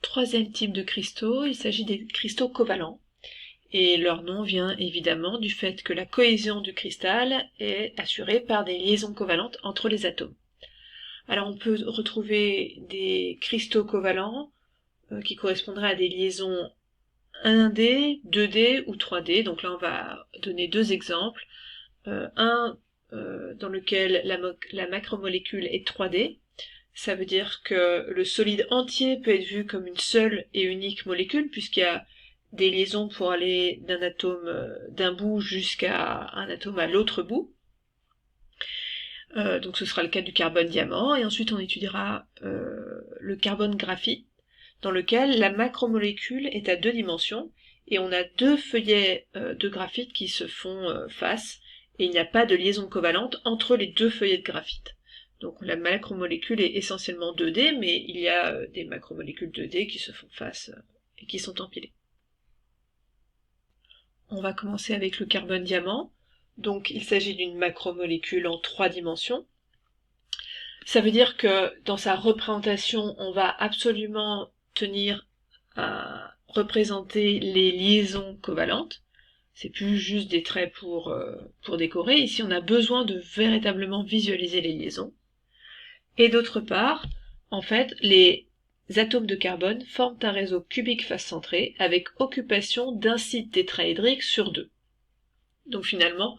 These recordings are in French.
troisième type de cristaux, il s'agit des cristaux covalents. Et leur nom vient évidemment du fait que la cohésion du cristal est assurée par des liaisons covalentes entre les atomes. Alors on peut retrouver des cristaux covalents qui correspondraient à des liaisons 1D, 2D ou 3D. Donc là on va donner deux exemples. Un dans lequel la macromolécule est 3D. Ça veut dire que le solide entier peut être vu comme une seule et unique molécule, puisqu'il y a des liaisons pour aller d'un atome d'un bout jusqu'à un atome à l'autre bout. Donc ce sera le cas du carbone diamant, et ensuite on étudiera le carbone graphite, dans lequel la macromolécule est à 2 dimensions, et on a 2 feuillets de graphite qui se font face, et il n'y a pas de liaison covalente entre les 2 feuillets de graphite. Donc la macromolécule est essentiellement 2D, mais il y a des macromolécules 2D qui se font face et qui sont empilées. On va commencer avec le carbone diamant. Donc il s'agit d'une macromolécule en 3 dimensions. Ça veut dire que dans sa représentation, on va absolument tenir à représenter les liaisons covalentes. C'est plus juste des traits pour décorer. Ici, on a besoin de véritablement visualiser les liaisons. Et d'autre part, en fait, les atomes de carbone forment un réseau cubique face centré avec occupation d'un site tétraédrique sur 2. Donc finalement,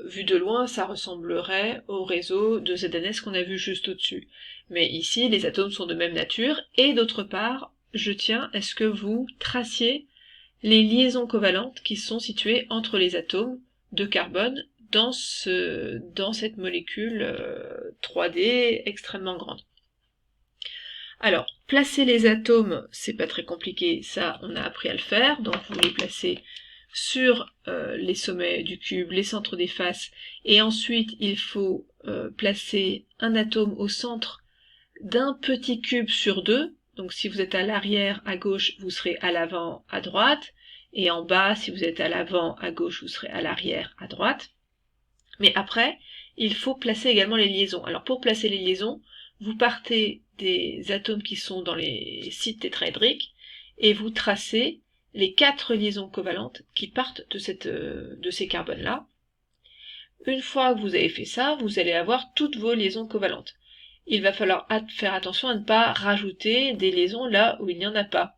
vu de loin, ça ressemblerait au réseau de ZNS qu'on a vu juste au-dessus. Mais ici, les atomes sont de même nature, et d'autre part, je tiens à ce que vous traciez les liaisons covalentes qui sont situées entre les atomes de carbone dans cette molécule 3D extrêmement grande. Alors, placer les atomes, c'est pas très compliqué, ça on a appris à le faire, donc vous les placez sur les sommets du cube, les centres des faces, et ensuite il faut placer un atome au centre d'un petit cube sur 2, donc si vous êtes à l'arrière à gauche, vous serez à l'avant à droite, et en bas, si vous êtes à l'avant à gauche, vous serez à l'arrière à droite. Mais après, il faut placer également les liaisons. Alors pour placer les liaisons, vous partez des atomes qui sont dans les sites tétraédriques, et vous tracez les 4 liaisons covalentes qui partent de ces carbones-là. Une fois que vous avez fait ça, vous allez avoir toutes vos liaisons covalentes. Il va falloir faire attention à ne pas rajouter des liaisons là où il n'y en a pas.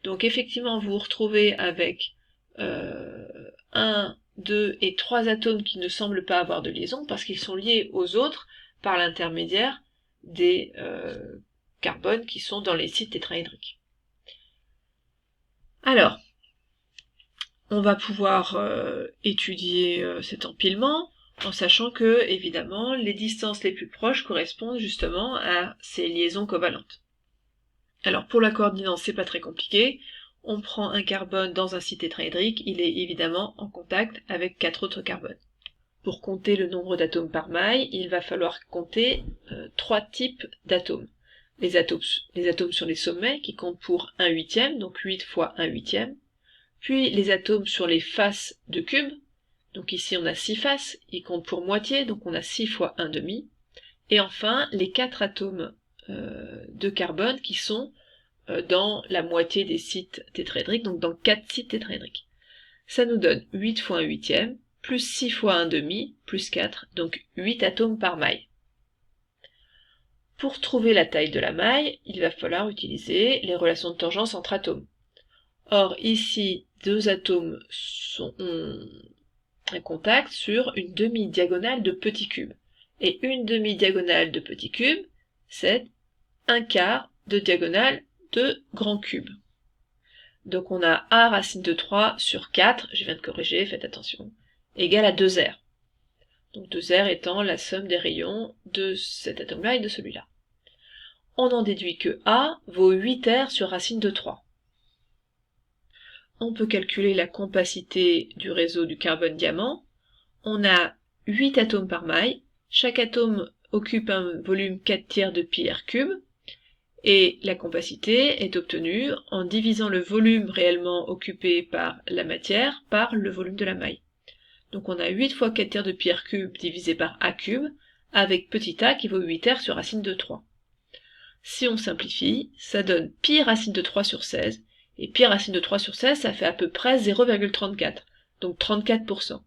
Donc effectivement, vous vous retrouvez avec 1, 2 et 3 atomes qui ne semblent pas avoir de liaison parce qu'ils sont liés aux autres par l'intermédiaire des carbones qui sont dans les sites tétraédriques. Alors, on va pouvoir étudier cet empilement en sachant que, évidemment, les distances les plus proches correspondent justement à ces liaisons covalentes. Alors pour la coordination, c'est pas très compliqué. On prend un carbone dans un site tétraédrique, il est évidemment en contact avec 4 autres carbones. Pour compter le nombre d'atomes par maille, il va falloir compter 3 types d'atomes. Les atomes sur les sommets qui comptent pour 1/8, donc 8 fois 1/8. Puis les atomes sur les faces de cube, donc ici on a 6 faces, ils comptent pour moitié, donc on a 6 fois 1/2. Et enfin, les 4 atomes de carbone qui sont dans la moitié des sites tétraédriques, donc dans 4 sites tétraédriques. Ça nous donne 8 fois 1/8, plus 6 fois 1/2, plus 4, donc 8 atomes par maille. Pour trouver la taille de la maille, il va falloir utiliser les relations de tangence entre atomes. Or, ici, 2 atomes ont un contact sur une demi-diagonale de petit cube. Et une demi-diagonale de petit cube, c'est un quart de diagonale de grand cube. Donc on a A racine de 3 sur 4, je viens de corriger, faites attention, égale à 2R. Donc 2R étant la somme des rayons de cet atome-là et de celui-là. On en déduit que A vaut 8R sur racine de 3. On peut calculer la compacité du réseau du carbone-diamant. On a 8 atomes par maille. Chaque atome occupe un volume 4/3 de pi r cube. Et la compacité est obtenue en divisant le volume réellement occupé par la matière par le volume de la maille. Donc on a 8 fois 4/3 de pi r cube divisé par a cube, avec petit a qui vaut 8R sur racine de 3. Si on simplifie, ça donne pi racine de 3 sur 16, et pi racine de 3 sur 16, ça fait à peu près 0,34, donc 34%.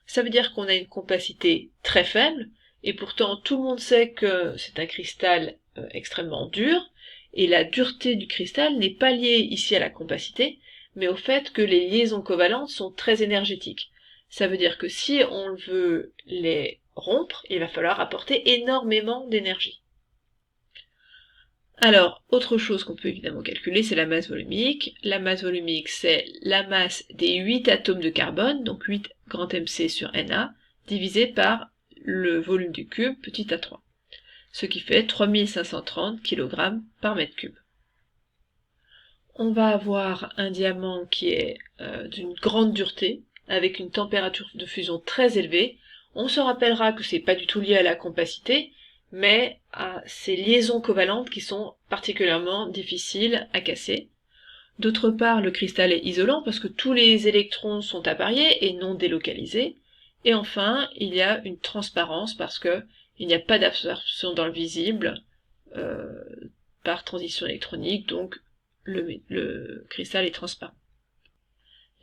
Ça veut dire qu'on a une compacité très faible, et pourtant tout le monde sait que c'est un cristal extrêmement dur, et la dureté du cristal n'est pas liée ici à la compacité, mais au fait que les liaisons covalentes sont très énergétiques. Ça veut dire que si on veut les rompre, il va falloir apporter énormément d'énergie. Alors, autre chose qu'on peut évidemment calculer, c'est la masse volumique. La masse volumique, c'est la masse des 8 atomes de carbone, donc 8 grand MC sur Na, divisé par le volume du cube, petit a3, ce qui fait 3530 kg par mètre cube. On va avoir un diamant qui est d'une grande dureté, avec une température de fusion très élevée. On se rappellera que c'est pas du tout lié à la compacité, mais à ces liaisons covalentes qui sont particulièrement difficiles à casser. D'autre part, le cristal est isolant parce que tous les électrons sont appariés et non délocalisés. Et enfin, il y a une transparence parce que il n'y a pas d'absorption dans le visible par transition électronique, donc le cristal est transparent.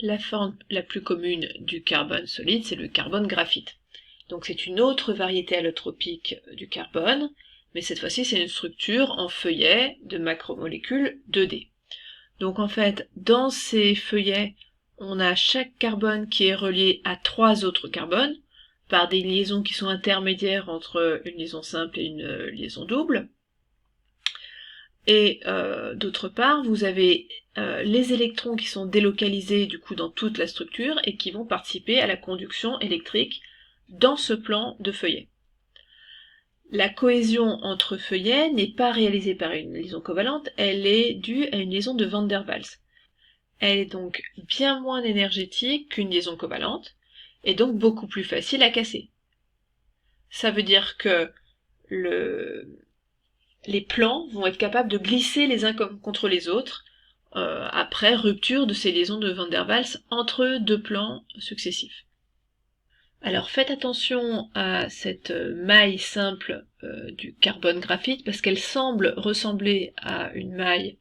La forme la plus commune du carbone solide, c'est le carbone graphite. Donc c'est une autre variété allotropique du carbone, mais cette fois-ci c'est une structure en feuillet de macromolécules 2D. Donc en fait, dans ces feuillets, on a chaque carbone qui est relié à 3 autres carbones, par des liaisons qui sont intermédiaires entre une liaison simple et une liaison double. Et d'autre part, vous avez les électrons qui sont délocalisés du coup dans toute la structure et qui vont participer à la conduction électrique dans ce plan de feuillet. La cohésion entre feuillets n'est pas réalisée par une liaison covalente, elle est due à une liaison de Van der Waals. Elle est donc bien moins énergétique qu'une liaison covalente, et donc beaucoup plus facile à casser. Ça veut dire que les plans vont être capables de glisser les uns contre les autres après rupture de ces liaisons de Van der Waals entre deux plans successifs. Alors faites attention à cette maille simple du carbone graphite parce qu'elle semble ressembler à une maille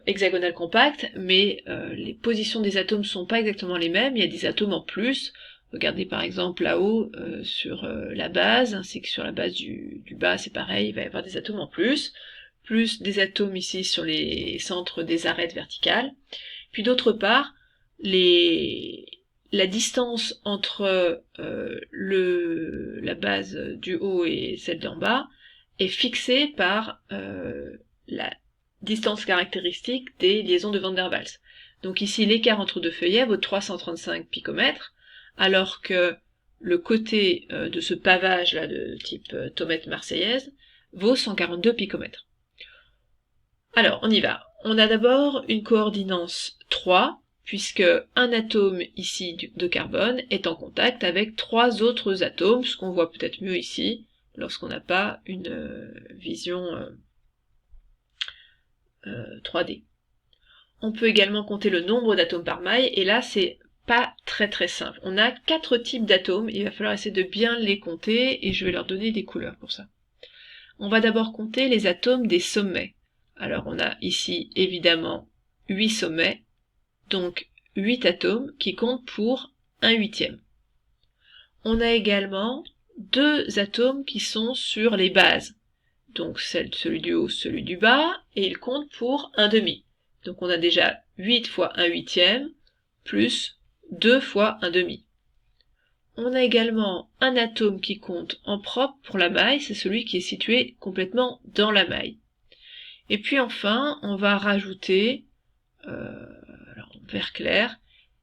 hexagonale compacte, mais les positions des atomes sont pas exactement les mêmes, il y a des atomes en plus. Regardez par exemple là-haut sur la base, ainsi que sur la base du bas, c'est pareil, il va y avoir des atomes en plus des atomes ici sur les centres des arêtes verticales. Puis d'autre part, la distance entre la base du haut et celle d'en bas est fixée par la distance caractéristique des liaisons de Van der Waals. Donc ici, l'écart entre deux feuillets vaut 335 picomètres, alors que le côté de ce pavage là de type tomate marseillaise vaut 142 picomètres. Alors, on y va. On a d'abord une coordinance 3, puisque un atome ici de carbone est en contact avec 3 autres atomes, ce qu'on voit peut-être mieux ici, lorsqu'on n'a pas une vision 3D. On peut également compter le nombre d'atomes par maille, et là c'est pas très simple. On a 4 types d'atomes, il va falloir essayer de bien les compter, et je vais leur donner des couleurs pour ça. On va d'abord compter les atomes des sommets. Alors on a ici évidemment 8 sommets, donc 8 atomes qui comptent pour 1/8. On a également 2 atomes qui sont sur les bases, donc celui du haut, celui du bas, et ils comptent pour 1/2. Donc on a déjà 8 fois 1/8 plus 2 fois 1/2. On a également un atome qui compte en propre pour la maille, c'est celui qui est situé complètement dans la maille. Et puis enfin, on va rajouter, alors en vert clair,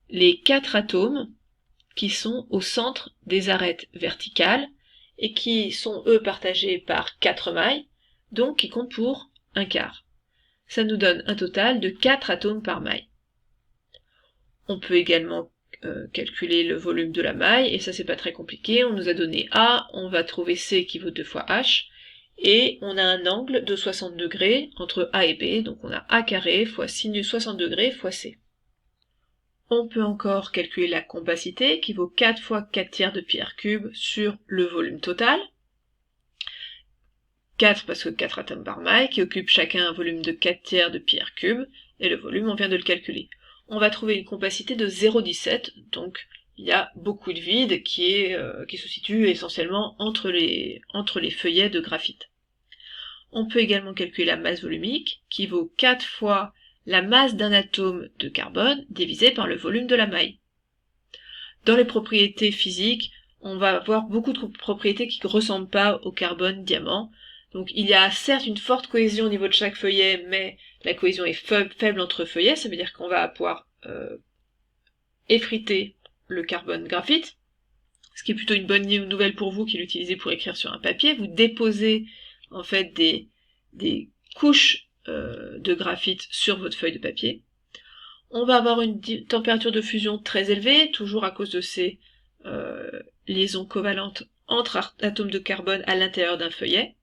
les 4 atomes qui sont au centre des arêtes verticales et qui sont eux partagés par 4 mailles, donc qui comptent pour 1/4. Ça nous donne un total de 4 atomes par maille. On peut également calculer le volume de la maille, et ça c'est pas très compliqué, on nous a donné A, on va trouver C qui vaut 2 fois H, et on a un angle de 60 degrés entre A et B, donc on a A carré fois sinus 60 degrés fois C. On peut encore calculer la compacité, qui vaut 4 fois 4 tiers de pi r cube sur le volume total. 4 parce que 4 atomes par maille, qui occupent chacun un volume de 4/3 de pi r cube, et le volume, on vient de le calculer. On va trouver une compacité de 0,17, donc il y a beaucoup de vide qui se situe essentiellement entre les feuillets de graphite. On peut également calculer la masse volumique, qui vaut 4 fois la masse d'un atome de carbone divisé par le volume de la maille. Dans les propriétés physiques, on va avoir beaucoup de propriétés qui ne ressemblent pas au carbone diamant. Donc il y a certes une forte cohésion au niveau de chaque feuillet, mais la cohésion est faible entre feuillets, ça veut dire qu'on va pouvoir effriter le carbone graphite, ce qui est plutôt une bonne nouvelle pour vous qui l'utilisez pour écrire sur un papier. Vous déposez en fait des couches de graphite sur votre feuille de papier. On va avoir une température de fusion très élevée, toujours à cause de ces liaisons covalentes entre atomes de carbone à l'intérieur d'un feuillet.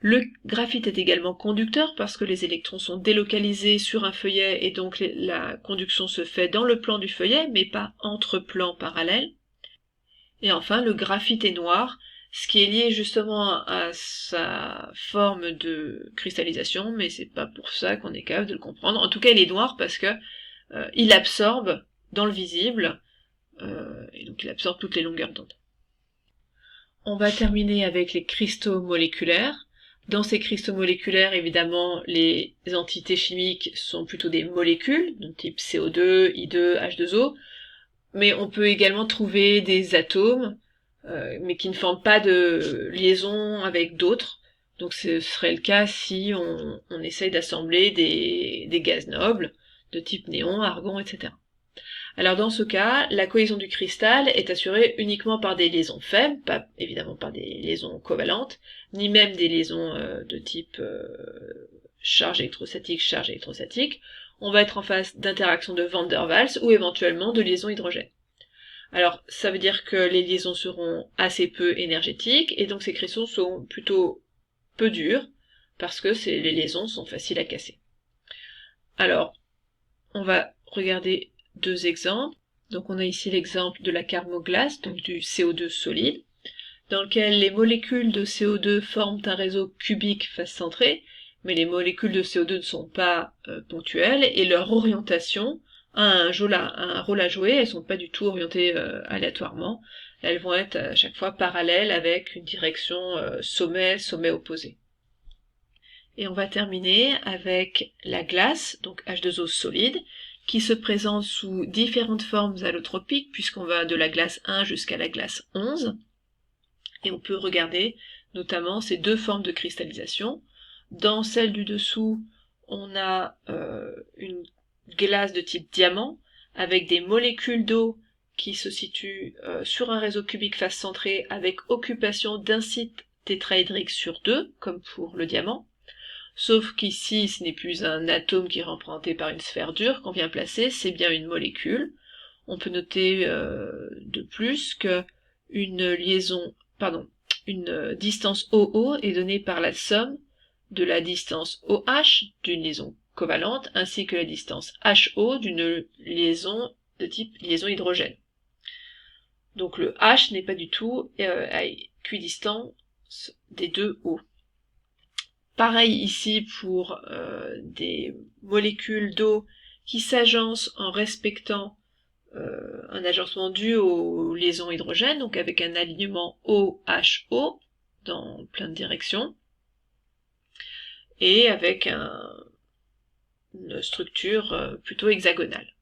Le graphite est également conducteur parce que les électrons sont délocalisés sur un feuillet et donc la conduction se fait dans le plan du feuillet mais pas entre plans parallèles. Et enfin, le graphite est noir, ce qui est lié justement à sa forme de cristallisation, mais c'est pas pour ça qu'on est capable de le comprendre. En tout cas, il est noir parce que il absorbe dans le visible, et donc il absorbe toutes les longueurs d'onde. On va terminer avec les cristaux moléculaires. Dans ces cristaux moléculaires, évidemment, les entités chimiques sont plutôt des molécules, de type CO2, I2, H2O, mais on peut également trouver des atomes, mais qui ne forment pas de liaison avec d'autres. Donc ce serait le cas si on essaye d'assembler des gaz nobles, de type néon, argon, etc. Alors dans ce cas, la cohésion du cristal est assurée uniquement par des liaisons faibles, pas évidemment par des liaisons covalentes, ni même des liaisons de type charge électrostatique. On va être en phase d'interaction de Van der Waals ou éventuellement de liaison hydrogène. Alors ça veut dire que les liaisons seront assez peu énergétiques et donc ces cristaux sont plutôt peu durs parce que les liaisons sont faciles à casser. Alors on va regarder deux exemples. Donc on a ici l'exemple de la carmoglace, donc du CO2 solide, dans lequel les molécules de CO2 forment un réseau cubique face centré, mais les molécules de CO2 ne sont pas ponctuelles et leur orientation a un rôle à jouer, elles ne sont pas du tout orientées aléatoirement, elles vont être à chaque fois parallèles avec une direction sommet opposé. Et on va terminer avec la glace, donc H2O solide, qui se présente sous différentes formes allotropiques, puisqu'on va de la glace 1 jusqu'à la glace 11, et on peut regarder notamment ces deux formes de cristallisation. Dans celle du dessous, on a une glace de type diamant, avec des molécules d'eau qui se situent sur un réseau cubique face centrée, avec occupation d'un site tétraédrique sur deux, comme pour le diamant. Sauf qu'ici, ce n'est plus un atome qui est représenté par une sphère dure qu'on vient placer, c'est bien une molécule. On peut noter de plus que une distance OO est donnée par la somme de la distance OH d'une liaison covalente ainsi que la distance HO d'une liaison de type liaison hydrogène. Donc le H n'est pas du tout à équidistance des deux O. Pareil ici pour des molécules d'eau qui s'agencent en respectant un agencement dû aux liaisons hydrogènes, donc avec un alignement OHO dans plein de directions, et avec une structure plutôt hexagonale.